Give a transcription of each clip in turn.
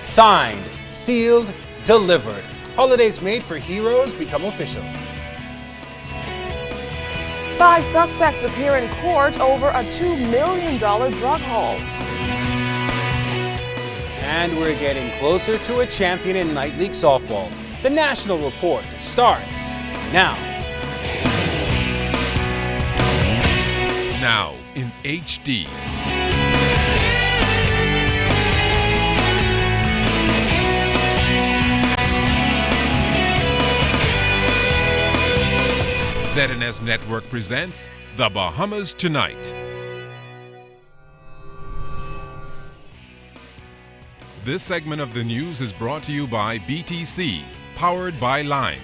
Signed, sealed, delivered. Holidays made for heroes become official. 5 suspects appear in court over a $2 million drug haul. And we're getting closer to a champion in Night League softball. The National Report starts now. Now in HD. ZNS Network presents The Bahamas Tonight. This segment of the news is brought to you by BTC, powered by Lime.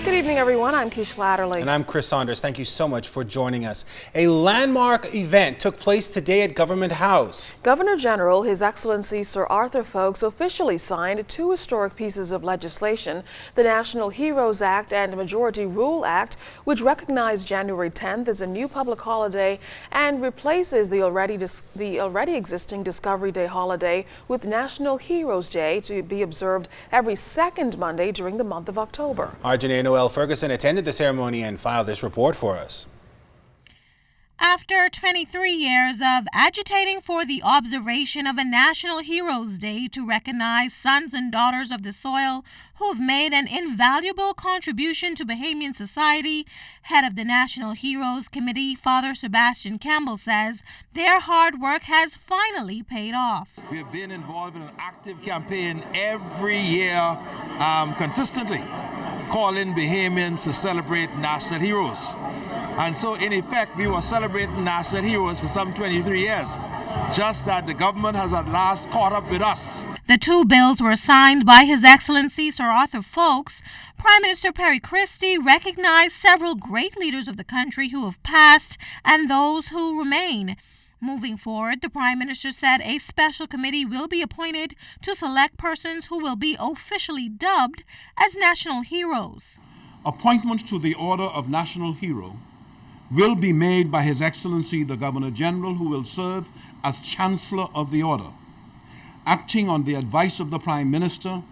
Good evening, everyone. I'm Keish Latterly. And I'm Chris Saunders. Thank you so much for joining us. A landmark event took place today at Government House. Governor General, His Excellency Sir Arthur Foulkes, officially signed 2 historic pieces of legislation, the National Heroes Act and Majority Rule Act, which recognize January 10th as a new public holiday and replaces the already existing Discovery Day holiday with National Heroes Day to be observed every second Monday during the month of October. Arjane Noel Ferguson attended the ceremony and filed this report for us. After 23 years of agitating for the observation of a National Heroes Day to recognize sons and daughters of the soil who have made an invaluable contribution to Bahamian society, head of the National Heroes Committee, Father Sebastian Campbell, says their hard work has finally paid off. We have been involved in an active campaign every year consistently, calling Bahamians to celebrate national heroes. And so, in effect, we were celebrating national heroes for some 23 years, just that the government has at last caught up with us. The 2 bills were signed by His Excellency Sir Arthur Foulkes. Prime Minister Perry Christie recognized several great leaders of the country who have passed and those who remain. Moving forward, the Prime Minister said a special committee will be appointed to select persons who will be officially dubbed as national heroes. Appointment to the Order of National Hero will be made by His Excellency the Governor General, who will serve as Chancellor of the Order, acting on the advice of the Prime Minister,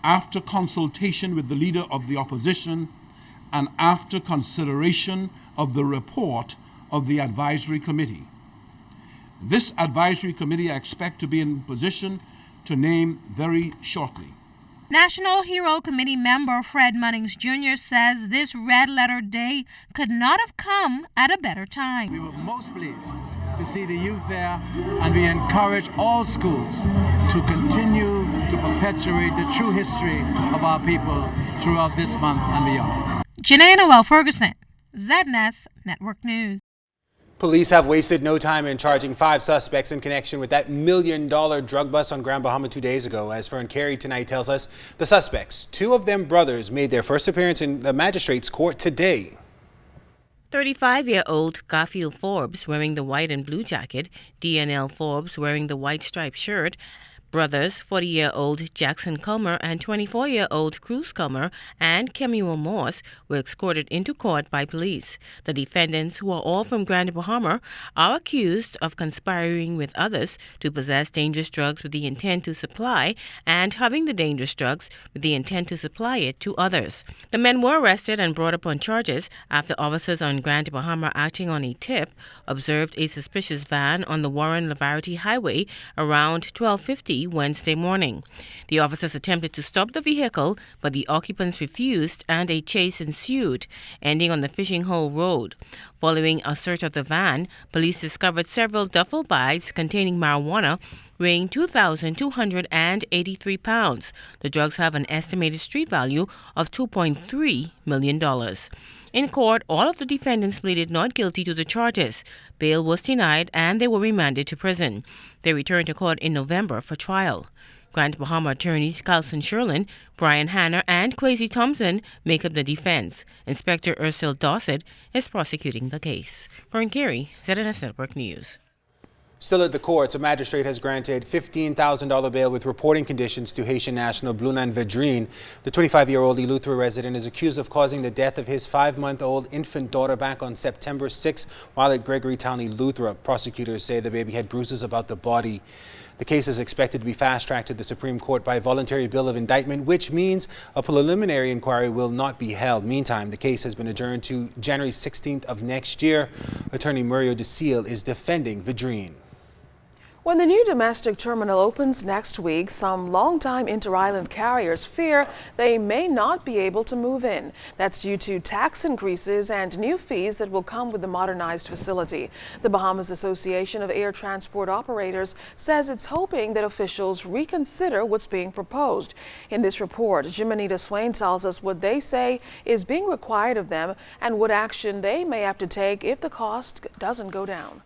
after consultation with the Leader of the Opposition, and after consideration of the report of the Advisory Committee. This Advisory Committee I expect to be in position to name very shortly. National Hero Committee member Fred Munnings Jr. says this red letter day could not have come at a better time. We were most pleased to see the youth there, and we encourage all schools to continue to perpetuate the true history of our people throughout this month and beyond. Janae Noel Ferguson, ZNS Network News. Police have wasted no time in charging 5 suspects in connection with that $1 million drug bust on Grand Bahama 2 days ago. As Fern Carey tonight tells us, the suspects, 2 of them brothers, made their first appearance in the magistrate's court today. 35-year-old Garfield Forbes wearing the white and blue jacket, DNL Forbes wearing the white striped shirt, brothers 40-year-old Jackson Culmer and 24-year-old Cruz Culmer and Kemuel Morse were escorted into court by police. The defendants, who are all from Grand Bahama, are accused of conspiring with others to possess dangerous drugs with the intent to supply and having the dangerous drugs with the intent to supply it to others. The men were arrested and brought up on charges after officers on Grand Bahama, acting on a tip, observed a suspicious van on the Warren-Lavarity Highway around 12:50 Wednesday morning. The officers attempted to stop the vehicle, but the occupants refused and a chase ensued, ending on the Fishing Hole Road. Following a search of the van, police discovered several duffel bags containing marijuana weighing 2,283 pounds. The drugs have an estimated street value of $2.3 million. In court, all of the defendants pleaded not guilty to the charges. Bail was denied and they were remanded to prison. They returned to court in November for trial. Grand Bahama attorneys Carlson Sherlin, Brian Hanner, and Kwesi Thompson make up the defense. Inspector Ursel Dossett is prosecuting the case. Fern Carey, ZNS Network News. Still at the courts, a magistrate has granted $15,000 bail with reporting conditions to Haitian national Blunan Vedrine. The 25-year-old Eleuthera resident is accused of causing the death of his 5-month-old infant daughter back on September 6 while at Gregory Town, Eleuthera. Prosecutors say the baby had bruises about the body. The case is expected to be fast-tracked to the Supreme Court by voluntary bill of indictment, which means a preliminary inquiry will not be held. Meantime, the case has been adjourned to January 16th of next year. Attorney Muriel DeSeal is defending Vidrine. When the new domestic terminal opens next week, some longtime inter-island carriers fear they may not be able to move in. That's due to tax increases and new fees that will come with the modernized facility. The Bahamas Association of Air Transport Operators says it's hoping that officials reconsider what's being proposed. In this report, Jimenita Swain tells us what they say is being required of them and what action they may have to take if the cost doesn't go down.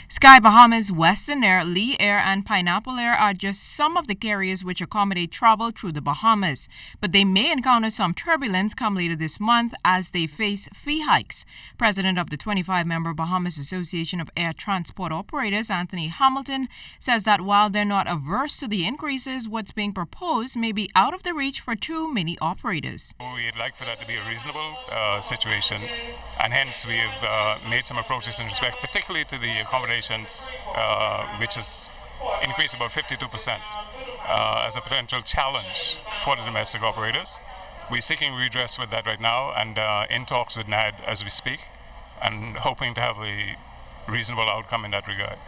Sky Bahamas, Western Air, Lee Air, and Pineapple Air are just some of the carriers which accommodate travel through the Bahamas, but they may encounter some turbulence come later this month as they face fee hikes. President of the 25-member Bahamas Association of Air Transport Operators, Anthony Hamilton, says that while they're not averse to the increases, what's being proposed may be out of the reach for too many operators. We'd like for that to be a reasonable situation, and hence we've made some approaches in respect, particularly to the accommodations, which has increased about 52% as a potential challenge for the domestic operators. We're seeking redress with that right now and in talks with NAD as we speak, and hoping to have a reasonable outcome in that regard.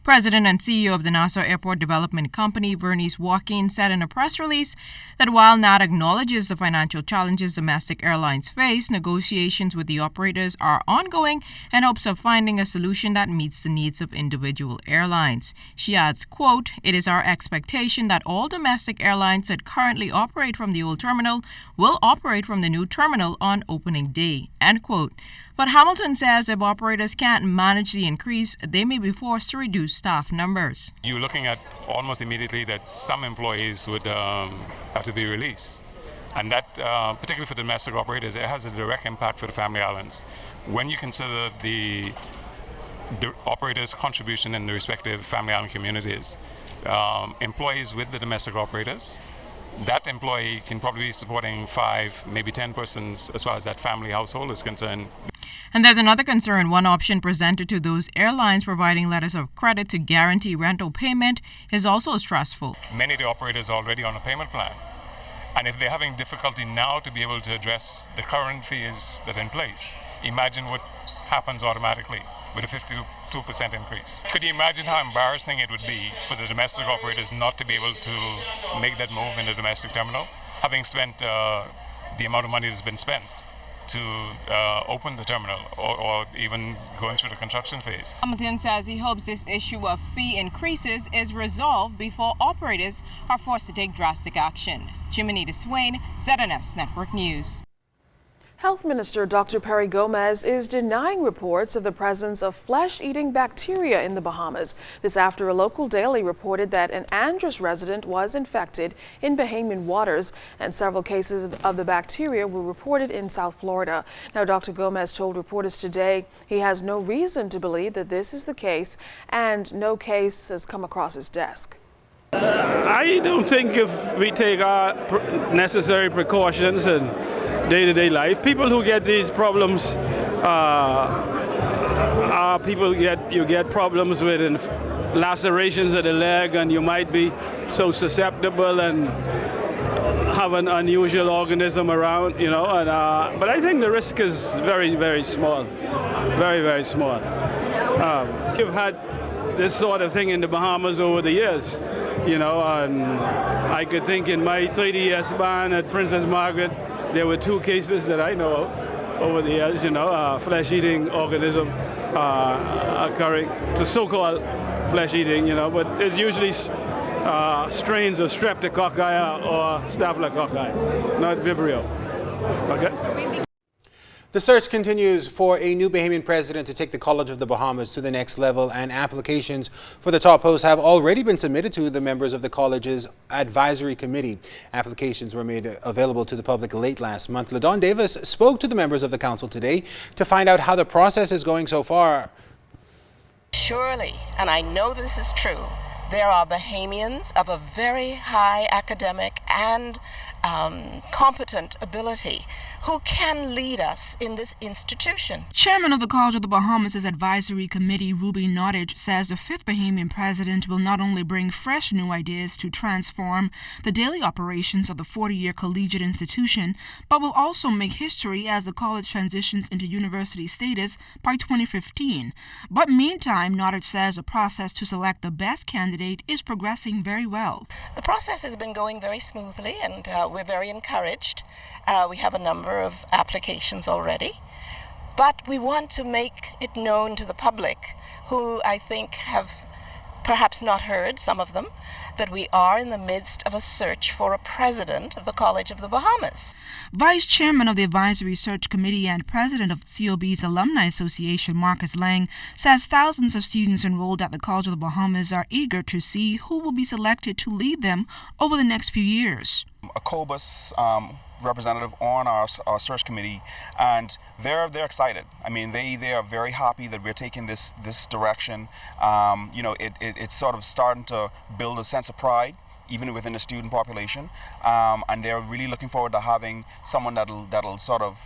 President and CEO of the Nassau Airport Development Company, Vernice Joaquin, said in a press release that while NAD acknowledges the financial challenges domestic airlines face, negotiations with the operators are ongoing in hopes of finding a solution that meets the needs of individual airlines. She adds, quote, "It is our expectation that all domestic airlines that currently operate from the old terminal will operate from the new terminal on opening day," end quote. But Hamilton says if operators can't manage the increase, they may be forced to reduce staff numbers. You're looking at almost immediately that some employees would have to be released. And that, particularly for domestic operators, it has a direct impact for the family islands. When you consider the operators' contribution in the respective family island communities, employees with the domestic operators, that employee can probably be supporting 5, maybe 10 persons as far as that family household is concerned. And there's another concern. One option presented to those airlines providing letters of credit to guarantee rental payment is also stressful. Many of the operators are already on a payment plan. And if they're having difficulty now to be able to address the current fees that are in place, imagine what happens automatically with a 52% increase. Could you imagine how embarrassing it would be for the domestic operators not to be able to make that move in the domestic terminal, having spent the amount of money that's been spent to open the terminal or even going through the construction phase? Hamilton says he hopes this issue of fee increases is resolved before operators are forced to take drastic action. Jimenita Swain, ZNS Network News. Health Minister Dr. Perry Gomez is denying reports of the presence of flesh-eating bacteria in the Bahamas. This after a local daily reported that an Andros resident was infected in Bahamian waters, and several cases of the bacteria were reported in South Florida. Now, Dr. Gomez told reporters today he has no reason to believe that this is the case, and no case has come across his desk. I don't think if we take our necessary precautions and day-to-day life, people who get these problems are people you get problems with lacerations of the leg, and you might be so susceptible and have an unusual organism around, you know. And but I think the risk is very, very small, very, very small. We've had this sort of thing in the Bahamas over the years, you know, and I could think in my 30-year span at Princess Margaret, there were 2 cases that I know of over the years, you know, flesh-eating organism occurring, to so-called flesh-eating, you know, but it's usually strains of streptococci or staphylococci, not Vibrio. Okay? The search continues for a new Bahamian president to take the College of the Bahamas to the next level, and applications for the top post have already been submitted to the members of the college's advisory committee. Applications were made available to the public late last month. LaDawn Davis spoke to the members of the council today to find out how the process is going so far. Surely, and I know this is true, there are Bahamians of a very high academic and competent ability, who can lead us in this institution. Chairman of the College of the Bahamas' Advisory Committee, Ruby Nottage, says the fifth Bahamian president will not only bring fresh new ideas to transform the daily operations of the 40-year collegiate institution, but will also make history as the college transitions into university status by 2015. But meantime, Nottage says the process to select the best candidate is progressing very well. The process has been going very smoothly, and we're very encouraged. We have a number of applications already, but we want to make it known to the public, who I think have perhaps not heard, some of them, that we are in the midst of a search for a president of the College of the Bahamas. Vice Chairman of the Advisory Search Committee and President of COB's Alumni Association, Marcus Lang, says thousands of students enrolled at the College of the Bahamas are eager to see who will be selected to lead them over the next few years. A COBUS representative on our search committee, and they're excited. I mean, they are very happy that we're taking this direction. It's sort of starting to build a sense of pride even within the student population, and they're really looking forward to having someone that'll sort of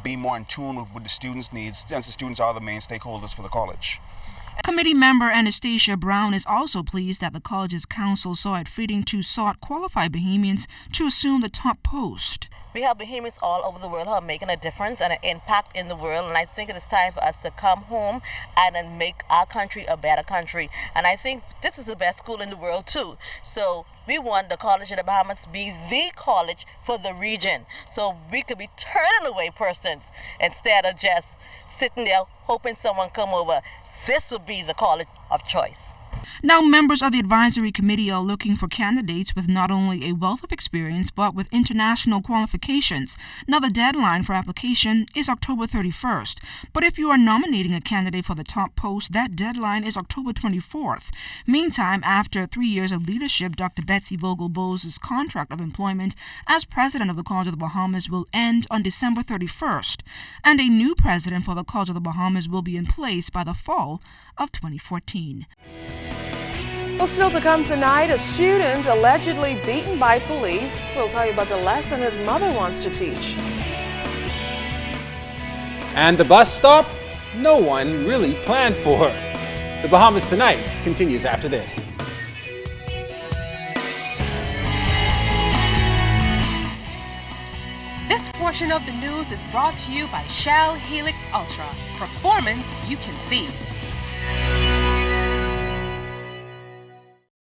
be more in tune with the students' needs, since the students are the main stakeholders for the college. Committee member Anastasia Brown is also pleased that the college's council saw it fitting to sought qualified Bahamians to assume the top post. We have Bahamians all over the world who are making a difference and an impact in the world, and I think it is time for us to come home and make our country a better country. And I think this is the best school in the world too. So we want the College of the Bahamas to be the college for the region, so we could be turning away persons instead of just sitting there hoping someone come over. This would be the college of choice. Now, members of the advisory committee are looking for candidates with not only a wealth of experience, but with international qualifications. Now, the deadline for application is October 31st. But if you are nominating a candidate for the top post, that deadline is October 24th. Meantime, after 3 years of leadership, Dr. Betsy Vogel-Bowles' contract of employment as president of the College of the Bahamas will end on December 31st. And a new president for the College of the Bahamas will be in place by the fall of 2014. Well, still to come tonight, a student allegedly beaten by police. We'll tell you about the lesson his mother wants to teach. And the bus stop no one really planned for. The Bahamas Tonight continues after this. This portion of the news is brought to you by Shell Helix Ultra. Performance you can see.